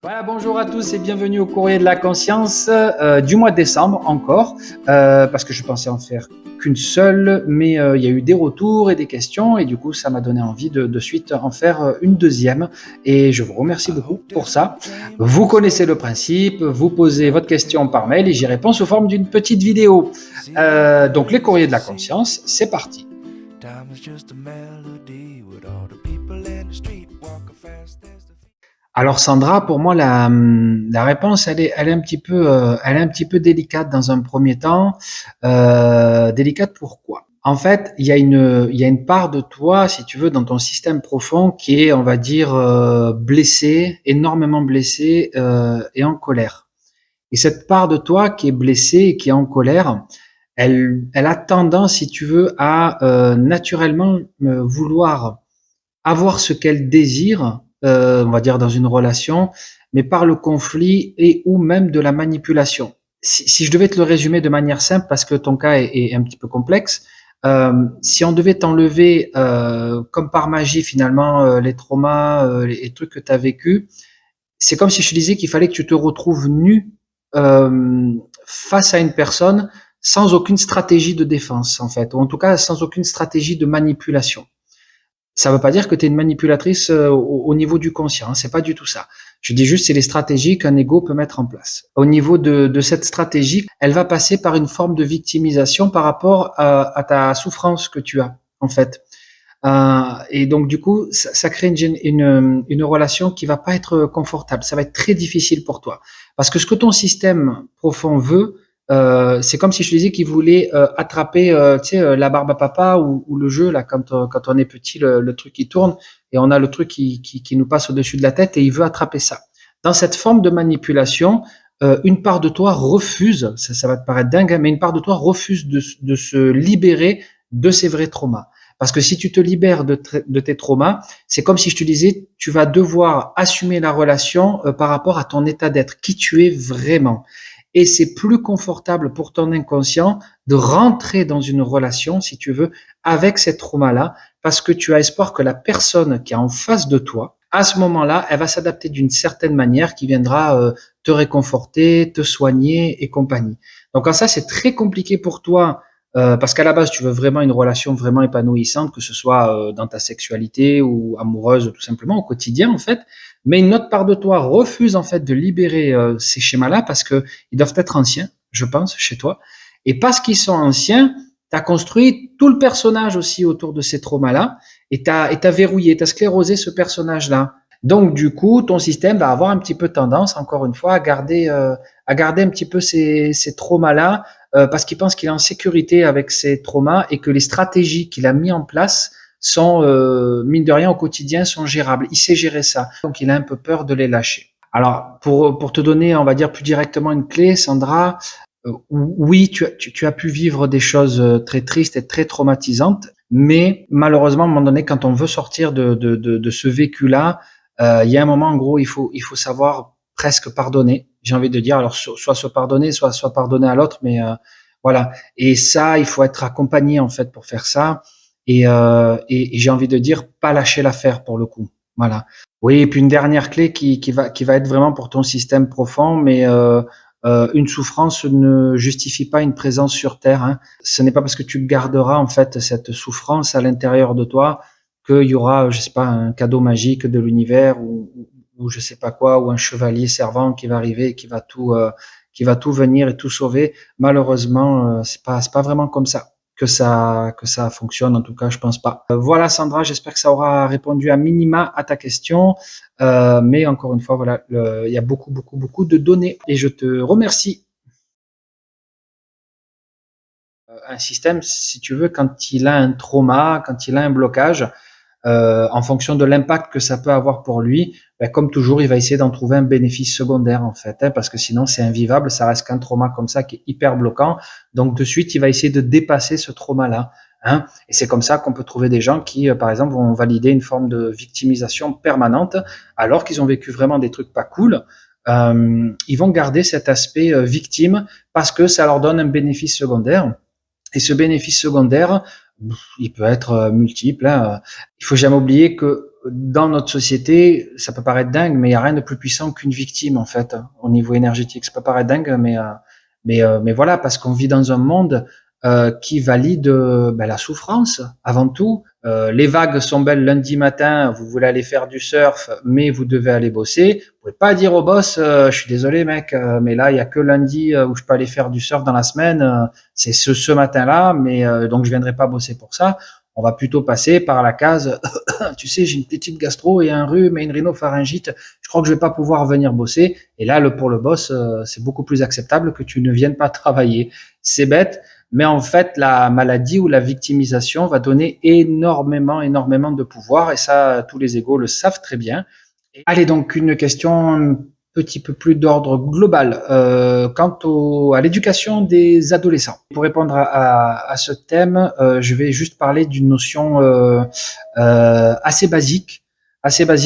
Voilà, bonjour à tous et bienvenue au Courrier de la Conscience du mois de décembre encore, parce que je pensais en faire qu'une seule, mais il y a eu des retours et des questions et du coup ça m'a donné envie de suite en faire une deuxième et je vous remercie beaucoup pour ça. Vous connaissez le principe, vous posez votre question par mail et j'y réponds sous forme d'une petite vidéo. Donc les Courriers de la Conscience, c'est parti. Alors Sandra, pour moi la réponse elle est un petit peu délicate dans un premier temps. Délicate pourquoi? En fait, il y a une part de toi, si tu veux, dans ton système profond qui est, on va dire, blessée, énormément blessée et en colère. Et cette part de toi qui est blessée et qui est en colère, elle a tendance, si tu veux, à naturellement vouloir avoir ce qu'elle désire, on va dire dans une relation, mais par le conflit et ou même de la manipulation. Si je devais te le résumer de manière simple, parce que ton cas est un petit peu complexe, si on devait t'enlever comme par magie finalement les traumas, les trucs que tu as vécu, c'est comme si je te disais qu'il fallait que tu te retrouves nu face à une personne sans aucune stratégie de défense en fait, ou en tout cas sans aucune stratégie de manipulation. Ça ne veut pas dire que tu es une manipulatrice au niveau du conscient, hein, c'est pas du tout ça. Je dis juste c'est les stratégies qu'un ego peut mettre en place. Au niveau de cette stratégie, elle va passer par une forme de victimisation par rapport à ta souffrance que tu as en fait. Et donc du coup, ça crée une relation qui va pas être confortable. Ça va être très difficile pour toi parce que ce que ton système profond veut, c'est comme si je disais qu'il voulait attraper, tu sais, la barbe à papa ou le jeu là quand on est petit, le truc qui tourne et on a le truc qui nous passe au-dessus de la tête et il veut attraper ça. Dans cette forme de manipulation, une part de toi refuse, ça va te paraître dingue, hein, mais une part de toi refuse de se libérer de ses vrais traumas. Parce que si tu te libères de tes traumas, c'est comme si je te disais, tu vas devoir assumer la relation par rapport à ton état d'être, qui tu es vraiment. Et c'est plus confortable pour ton inconscient de rentrer dans une relation, si tu veux, avec ces traumas-là, parce que tu as espoir que la personne qui est en face de toi, à ce moment-là, elle va s'adapter d'une certaine manière qui viendra te réconforter, te soigner et compagnie. Donc en ça, c'est très compliqué pour toi parce qu'à la base, tu veux vraiment une relation vraiment épanouissante, que ce soit dans ta sexualité ou amoureuse, tout simplement, au quotidien, en fait. Mais une autre part de toi refuse, en fait, de libérer ces schémas-là parce que ils doivent être anciens, je pense, chez toi. Et parce qu'ils sont anciens, tu as construit tout le personnage aussi autour de ces traumas-là et t'as verrouillé, t'as sclérosé ce personnage-là. Donc, du coup, ton système va avoir un petit peu tendance, encore une fois, à garder un petit peu ces traumas-là parce qu'il pense qu'il est en sécurité avec ses traumas et que les stratégies qu'il a mis en place sont, mine de rien, au quotidien, sont gérables. Il sait gérer ça. Donc, il a un peu peur de les lâcher. Alors, pour te donner, on va dire, plus directement une clé, Sandra, oui, tu as pu vivre des choses très tristes et très traumatisantes, mais malheureusement, à un moment donné, quand on veut sortir de ce vécu-là, il y a un moment, en gros, il faut savoir presque pardonner, j'ai envie de dire. Alors, soit se pardonner, soit pardonner à l'autre, mais voilà. Et ça, il faut être accompagné, en fait, pour faire ça. Et j'ai envie de dire, pas lâcher l'affaire, pour le coup. Voilà. Oui, et puis une dernière clé qui va être vraiment pour ton système profond, mais une souffrance ne justifie pas une présence sur Terre, hein. Ce n'est pas parce que tu garderas, en fait, cette souffrance à l'intérieur de toi qu'il y aura, je sais pas, un cadeau magique de l'univers ou je sais pas quoi, ou un chevalier servant qui va arriver et qui va tout venir et tout sauver. Malheureusement, c'est pas vraiment comme ça que ça fonctionne. En tout cas, je pense pas. Voilà, Sandra, j'espère que ça aura répondu à minima à ta question. Mais encore une fois, voilà, il y a beaucoup de données et je te remercie. Un système, si tu veux, quand il a un trauma, quand il a un blocage, en fonction de l'impact que ça peut avoir pour lui, ben, comme toujours, il va essayer d'en trouver un bénéfice secondaire en fait, hein, parce que sinon c'est invivable, ça reste qu'un trauma comme ça qui est hyper bloquant. Donc de suite, il va essayer de dépasser ce trauma-là. Hein, et c'est comme ça qu'on peut trouver des gens qui, par exemple, vont valider une forme de victimisation permanente, alors qu'ils ont vécu vraiment des trucs pas cool. Ils vont garder cet aspect victime parce que ça leur donne un bénéfice secondaire. Et ce bénéfice secondaire, il peut être multiple. Hein. Il faut jamais oublier que dans notre société, ça peut paraître dingue, mais il n'y a rien de plus puissant qu'une victime, en fait, au niveau énergétique. Ça peut paraître dingue, mais voilà, parce qu'on vit dans un monde qui valide la souffrance avant tout. Les vagues sont belles lundi matin, vous voulez aller faire du surf, mais vous devez aller bosser. Vous pouvez pas dire au boss, je suis désolé mec, mais là il y a que lundi où je peux aller faire du surf dans la semaine. C'est ce matin-là, mais donc je viendrai pas bosser pour ça. On va plutôt passer par la case, tu sais, j'ai une petite gastro et un rhume et une rhinopharyngite, je crois que je vais pas pouvoir venir bosser. Et là, pour le boss, c'est beaucoup plus acceptable que tu ne viennes pas travailler. C'est bête, mais en fait, la maladie ou la victimisation va donner énormément de pouvoir, et ça, tous les égos le savent très bien. Allez, donc une question un petit peu plus d'ordre global quant à l'éducation des adolescents. Pour répondre à ce thème, je vais juste parler d'une notion assez basique,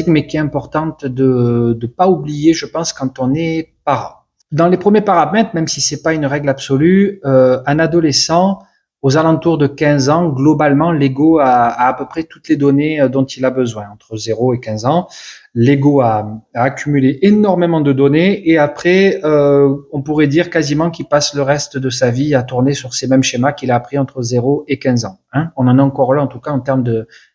mais qui est importante de pas oublier, je pense, quand on est parent. Dans les premiers paramètres, même si c'est pas une règle absolue, un adolescent aux alentours de 15 ans, globalement, l'ego a à peu près toutes les données dont il a besoin, entre 0 et 15 ans. L'ego a accumulé énormément de données et après, on pourrait dire quasiment qu'il passe le reste de sa vie à tourner sur ces mêmes schémas qu'il a appris entre 0 et 15 ans. Hein. On en est encore là, en tout cas, en termes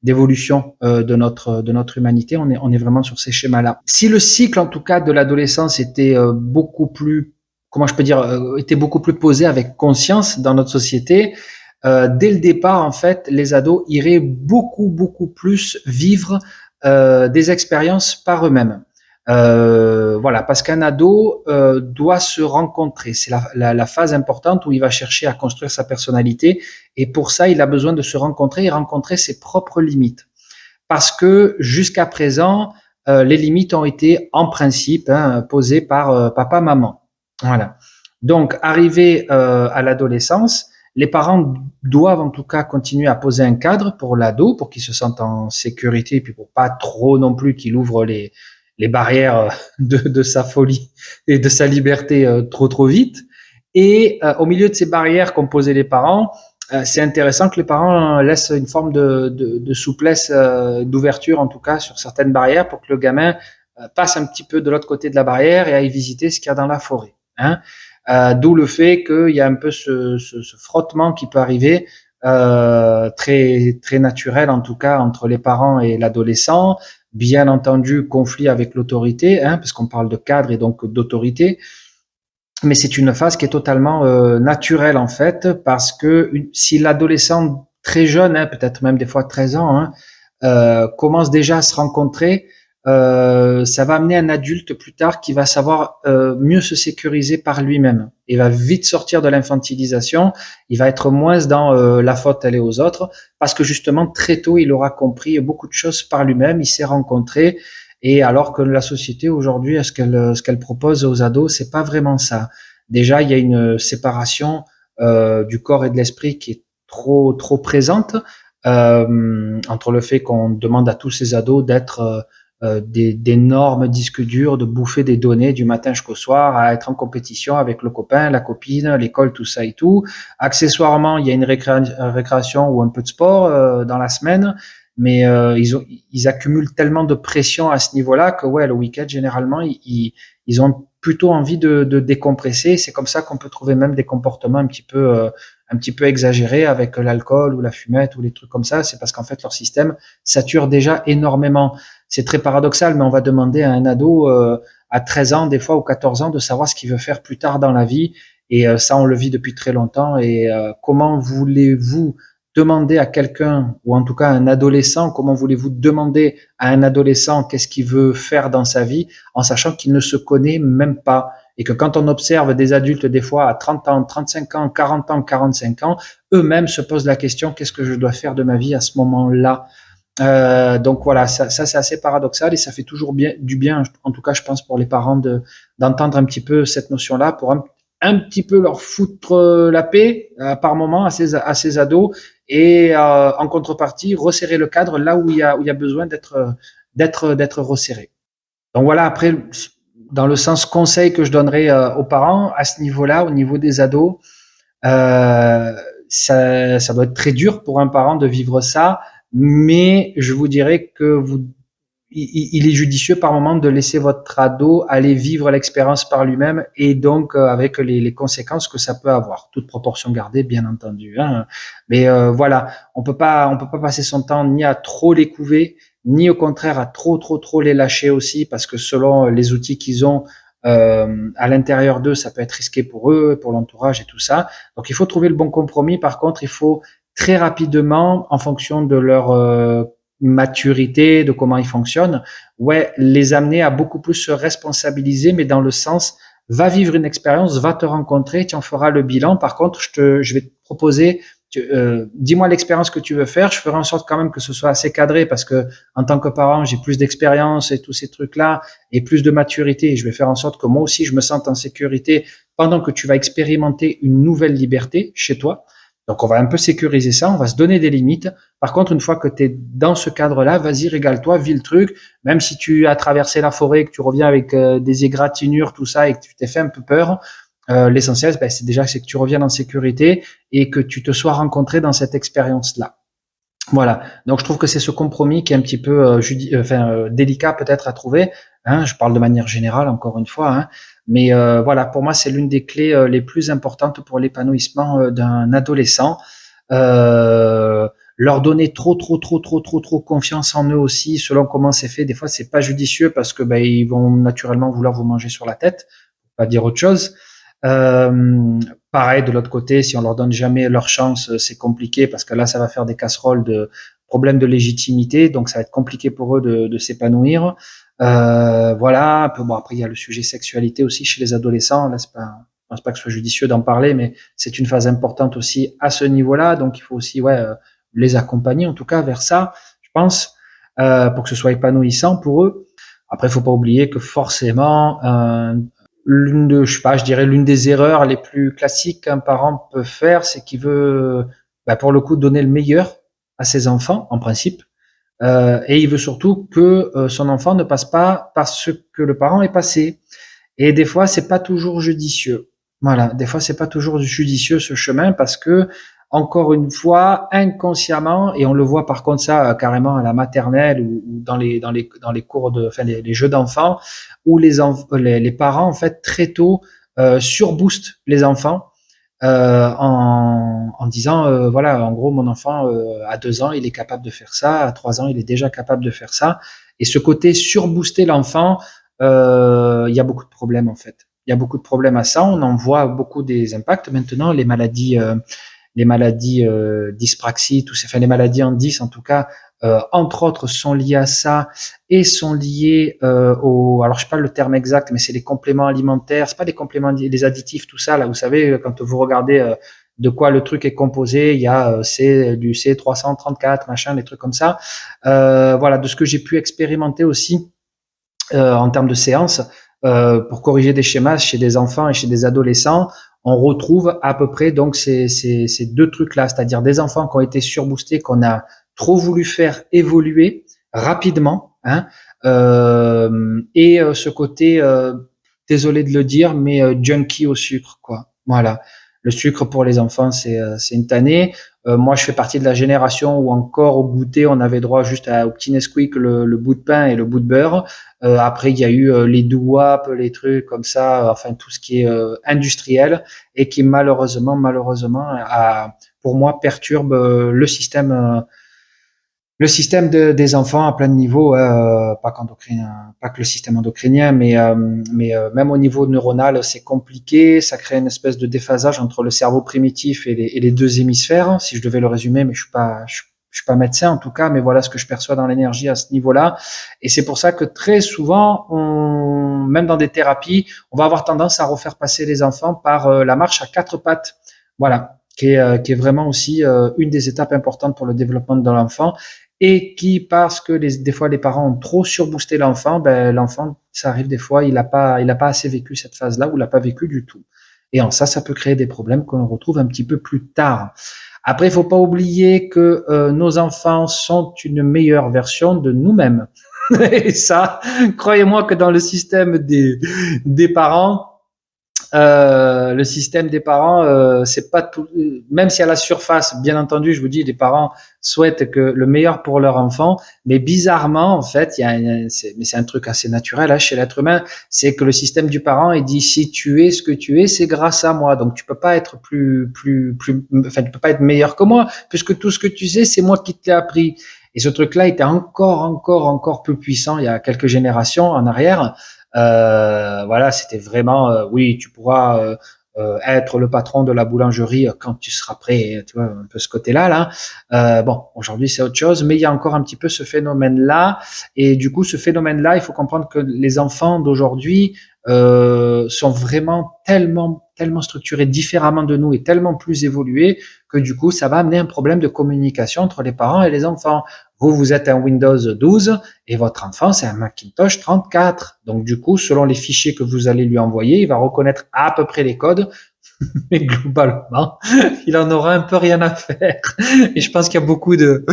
d'évolution de notre humanité, on est vraiment sur ces schémas-là. Si le cycle, en tout cas, de l'adolescence était beaucoup plus, comment je peux dire, était beaucoup plus posé avec conscience dans notre société, dès le départ, en fait, les ados iraient beaucoup plus vivre des expériences par eux-mêmes. Voilà, parce qu'un ado doit se rencontrer. C'est la phase importante où il va chercher à construire sa personnalité. Et pour ça, il a besoin de se rencontrer et rencontrer ses propres limites. Parce que jusqu'à présent, les limites ont été en principe posées par papa, maman. Voilà. Donc, arrivé à l'adolescence, les parents doivent en tout cas continuer à poser un cadre pour l'ado, pour qu'il se sente en sécurité, et puis pour pas trop non plus qu'il ouvre les barrières de sa folie et de sa liberté trop vite. Et au milieu de ces barrières qu'ont posées les parents, c'est intéressant que les parents laissent une forme de souplesse, d'ouverture en tout cas sur certaines barrières pour que le gamin passe un petit peu de l'autre côté de la barrière et aille visiter ce qu'il y a dans la forêt. Hein. D'où le fait qu'il y a un peu ce frottement qui peut arriver, très naturel en tout cas entre les parents et l'adolescent. Bien entendu, conflit avec l'autorité, parce qu'on parle de cadre et donc d'autorité. Mais c'est une phase qui est totalement naturelle en fait, parce que si l'adolescent très jeune, peut-être même des fois 13 ans, commence déjà à se rencontrer, ça va amener un adulte plus tard qui va savoir mieux se sécuriser par lui-même. Il va vite sortir de l'infantilisation, il va être moins dans la faute elle est aux autres, parce que justement très tôt il aura compris beaucoup de choses par lui-même, il s'est rencontré. Et alors que la société aujourd'hui, ce qu'elle propose aux ados, c'est pas vraiment ça. Déjà, il y a une séparation du corps et de l'esprit qui est trop présente entre le fait qu'on demande à tous ces ados d'être d'énormes disques durs, de bouffer des données du matin jusqu'au soir, à être en compétition avec le copain, la copine, l'école, tout ça et tout. Accessoirement, il y a une récréation ou un peu de sport dans la semaine, mais ils accumulent tellement de pression à ce niveau-là que ouais, le week-end généralement ils ont plutôt envie de décompresser. C'est comme ça qu'on peut trouver même des comportements un petit peu exagérés avec l'alcool ou la fumette ou les trucs comme ça. C'est parce qu'en fait leur système sature déjà énormément. C'est très paradoxal, mais on va demander à un ado à 13 ans des fois ou 14 ans de savoir ce qu'il veut faire plus tard dans la vie. Et ça, on le vit depuis très longtemps. Et comment voulez-vous demander à quelqu'un, ou en tout cas à un adolescent, comment voulez-vous demander à un adolescent qu'est-ce qu'il veut faire dans sa vie, en sachant qu'il ne se connaît même pas, et que quand on observe des adultes des fois à 30 ans, 35 ans, 40 ans, 45 ans, eux-mêmes se posent la question, qu'est-ce que je dois faire de ma vie à ce moment-là? Donc voilà, ça c'est assez paradoxal et ça fait toujours du bien, en tout cas je pense pour les parents d'entendre un petit peu cette notion-là pour un petit peu leur foutre la paix par moment à ces ados et en contrepartie resserrer le cadre là où il y a besoin d'être resserré. Donc voilà, après dans le sens conseil que je donnerais aux parents à ce niveau-là, au niveau des ados, ça doit être très dur pour un parent de vivre ça, mais je vous dirais que vous il est judicieux par moment de laisser votre ado aller vivre l'expérience par lui-même et donc avec les conséquences que ça peut avoir, toute proportion gardée bien entendu. Hein. Mais voilà, on peut pas passer son temps ni à trop les couver, ni au contraire à trop les lâcher aussi, parce que selon les outils qu'ils ont à l'intérieur d'eux, ça peut être risqué pour eux, pour l'entourage et tout ça. Donc il faut trouver le bon compromis. Par contre, il faut très rapidement, en fonction de leur maturité, de comment ils fonctionnent, ouais, les amener à beaucoup plus se responsabiliser, mais dans le sens, va vivre une expérience, va te rencontrer, tu en feras le bilan. Par contre, je vais te proposer, dis-moi l'expérience que tu veux faire, je ferai en sorte quand même que ce soit assez cadré, parce que en tant que parent, j'ai plus d'expérience et tous ces trucs-là, et plus de maturité, et je vais faire en sorte que moi aussi, je me sente en sécurité pendant que tu vas expérimenter une nouvelle liberté chez toi. Donc, on va un peu sécuriser ça, on va se donner des limites. Par contre, une fois que tu es dans ce cadre-là, vas-y, régale-toi, vis le truc. Même si tu as traversé la forêt, que tu reviens avec des égratignures, tout ça, et que tu t'es fait un peu peur, l'essentiel, ben, c'est déjà que tu reviennes en sécurité et que tu te sois rencontré dans cette expérience-là. Voilà. Donc, je trouve que c'est ce compromis qui est un petit peu délicat peut-être à trouver. Hein, je parle de manière générale, encore une fois. Hein, mais voilà, pour moi, c'est l'une des clés les plus importantes pour l'épanouissement d'un adolescent. Leur donner trop confiance en eux aussi, selon comment c'est fait. Des fois, c'est pas judicieux parce que ben, ils vont naturellement vouloir vous manger sur la tête, pour pas dire autre chose. Pareil, de l'autre côté, si on leur donne jamais leur chance, c'est compliqué parce que là, ça va faire des casseroles de problèmes de légitimité, donc ça va être compliqué pour eux de s'épanouir. Voilà. Un peu, bon, après, il y a le sujet sexualité aussi chez les adolescents. Là, je pense pas que ce soit judicieux d'en parler, mais c'est une phase importante aussi à ce niveau-là. Donc, il faut aussi, ouais, les accompagner en tout cas vers ça, je pense, pour que ce soit épanouissant pour eux. Après, il faut pas oublier que forcément, je dirais l'une des erreurs les plus classiques qu'un parent peut faire, c'est qu'il veut, bah, pour le coup, donner le meilleur à ses enfants, en principe, et il veut surtout que son enfant ne passe pas par ce que le parent est passé. Et des fois, c'est pas toujours judicieux. Voilà, des fois, c'est pas toujours judicieux ce chemin parce que, encore une fois, inconsciemment, et on le voit par contre ça carrément à la maternelle ou dans les cours de, enfin les jeux d'enfants, où les parents en fait très tôt surboostent les enfants en disant voilà, en gros, mon enfant à 2 ans, il est capable de faire ça, à 3 ans, il est déjà capable de faire ça. Et ce côté surbooster l'enfant, il y a beaucoup de problèmes en fait. Il y a beaucoup de problèmes à ça. On en voit beaucoup des impacts maintenant. Les maladies dyspraxie, enfin les maladies en 10 en tout cas, entre autres, sont liées à ça et sont liées alors je sais pas le terme exact, mais c'est les compléments alimentaires. C'est pas des compléments, les additifs, tout ça là. Vous savez, quand vous regardez de quoi le truc est composé, il y a du C334, machin, des trucs comme ça. Voilà, de ce que j'ai pu expérimenter aussi en termes de séances, pour corriger des schémas chez des enfants et chez des adolescents, on retrouve à peu près donc ces deux trucs-là, c'est-à-dire des enfants qui ont été surboostés, qu'on a trop voulu faire évoluer rapidement, hein, et ce côté, désolé de le dire, mais junkie au sucre, quoi. Voilà. Le sucre pour les enfants, c'est une tannée. Moi, je fais partie de la génération où encore au goûter, on avait droit juste au petit Nesquik, le bout de pain et le bout de beurre. Après, il y a eu les doo-wop, les trucs comme ça, enfin tout ce qui est industriel et qui malheureusement, pour moi, perturbe le système des enfants à plein de niveaux, pas que le système endocrinien, mais même au niveau neuronal, c'est compliqué. Ça crée une espèce de déphasage entre le cerveau primitif et les deux hémisphères, si je devais le résumer, mais je suis pas médecin en tout cas, mais voilà ce que je perçois dans l'énergie à ce niveau-là. Et c'est pour ça que très souvent, même dans des thérapies, on va avoir tendance à refaire passer les enfants par la marche à 4 pattes. Voilà. Qui est vraiment aussi une des étapes importantes pour le développement de l'enfant et qui, parce que des fois les parents ont trop surboosté l'enfant, ben l'enfant, ça arrive des fois, il a pas assez vécu cette phase-là ou l'a pas vécu du tout. Et en ça peut créer des problèmes qu'on retrouve un petit peu plus tard. Après, il faut pas oublier que nos enfants sont une meilleure version de nous-mêmes. Et ça, croyez-moi que dans le système des parents, le système des parents, c'est pas tout. Même si à la surface, bien entendu, je vous dis, les parents souhaitent que le meilleur pour leur enfant, mais bizarrement, en fait, mais c'est un truc assez naturel hein, chez l'être humain, c'est que le système du parent, il dit si tu es ce que tu es, c'est grâce à moi. Donc tu peux pas être enfin tu peux pas être meilleur que moi, puisque tout ce que tu sais, c'est moi qui te l'ai appris. Et ce truc-là était encore plus puissant il y a quelques générations en arrière. Voilà, c'était vraiment, oui, tu pourras être le patron de la boulangerie quand tu seras prêt, tu vois, un peu ce côté-là, là. Bon, aujourd'hui c'est autre chose, mais il y a encore un petit peu ce phénomène-là. Et du coup, ce phénomène-là, il faut comprendre que les enfants d'aujourd'hui sont vraiment tellement structurés différemment de nous et tellement plus évolués que du coup, ça va amener un problème de communication entre les parents et les enfants. Vous êtes un Windows 12 et votre enfant, c'est un Macintosh 34. Donc, du coup, selon les fichiers que vous allez lui envoyer, il va reconnaître à peu près les codes, mais globalement, il en aura un peu rien à faire. Et je pense qu'il y a beaucoup de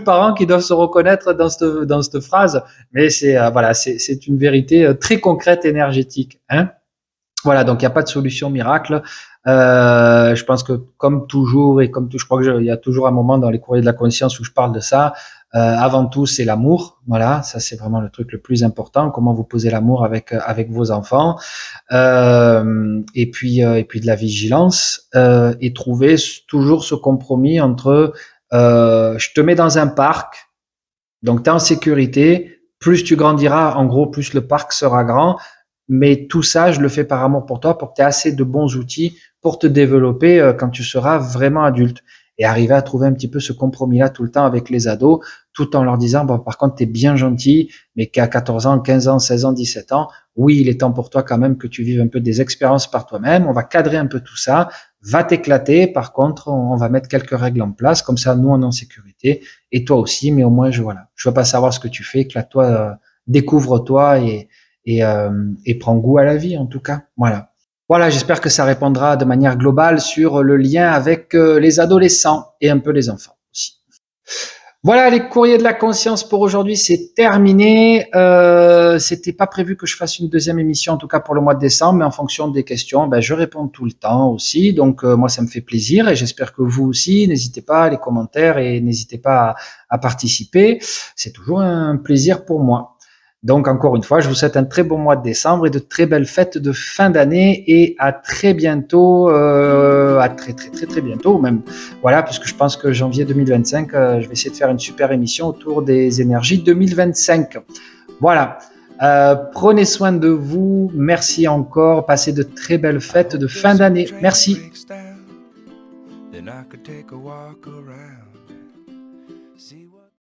parents qui doivent se reconnaître dans cette phrase, mais voilà, c'est une vérité très concrète, énergétique, hein. Voilà, donc il n'y a pas de solution miracle. Je pense que comme toujours et comme tout, je crois qu'il y a toujours un moment dans les courriers de la conscience où je parle de ça. Avant tout, c'est l'amour. Voilà, ça c'est vraiment le truc le plus important. Comment vous posez l'amour avec vos enfants. Et puis de la vigilance et trouver toujours ce compromis entre je te mets dans un parc, donc tu es en sécurité. Plus tu grandiras, en gros, plus le parc sera grand. Mais tout ça, je le fais par amour pour toi, pour que tu aies assez de bons outils pour te développer quand tu seras vraiment adulte. Et arriver à trouver un petit peu ce compromis-là tout le temps avec les ados, tout en leur disant, bon, par contre, tu es bien gentil, mais qu'à 14 ans, 15 ans, 16 ans, 17 ans, oui, il est temps pour toi quand même que tu vives un peu des expériences par toi-même. On va cadrer un peu tout ça. Va t'éclater. Par contre, on va mettre quelques règles en place. Comme ça, nous, on est en sécurité. Et toi aussi, mais au moins, voilà. Je veux pas savoir ce que tu fais. Éclate-toi, découvre-toi et prends goût à la vie en tout cas. Voilà. Voilà, j'espère que ça répondra de manière globale sur le lien avec les adolescents et un peu les enfants aussi. Voilà, les courriers de la conscience pour aujourd'hui, c'est terminé. C'était pas prévu que je fasse une deuxième émission, en tout cas pour le mois de décembre, mais en fonction des questions, ben, je réponds tout le temps aussi. Donc moi, ça me fait plaisir et j'espère que vous aussi. N'hésitez pas, les commentaires et n'hésitez pas à participer. C'est toujours un plaisir pour moi. Donc, encore une fois, je vous souhaite un très bon mois de décembre et de très belles fêtes de fin d'année et à très bientôt, à très bientôt même. Voilà, puisque je pense que janvier 2025, je vais essayer de faire une super émission autour des énergies 2025. Voilà. Prenez soin de vous. Merci encore. Passez de très belles fêtes de fin d'année. Merci.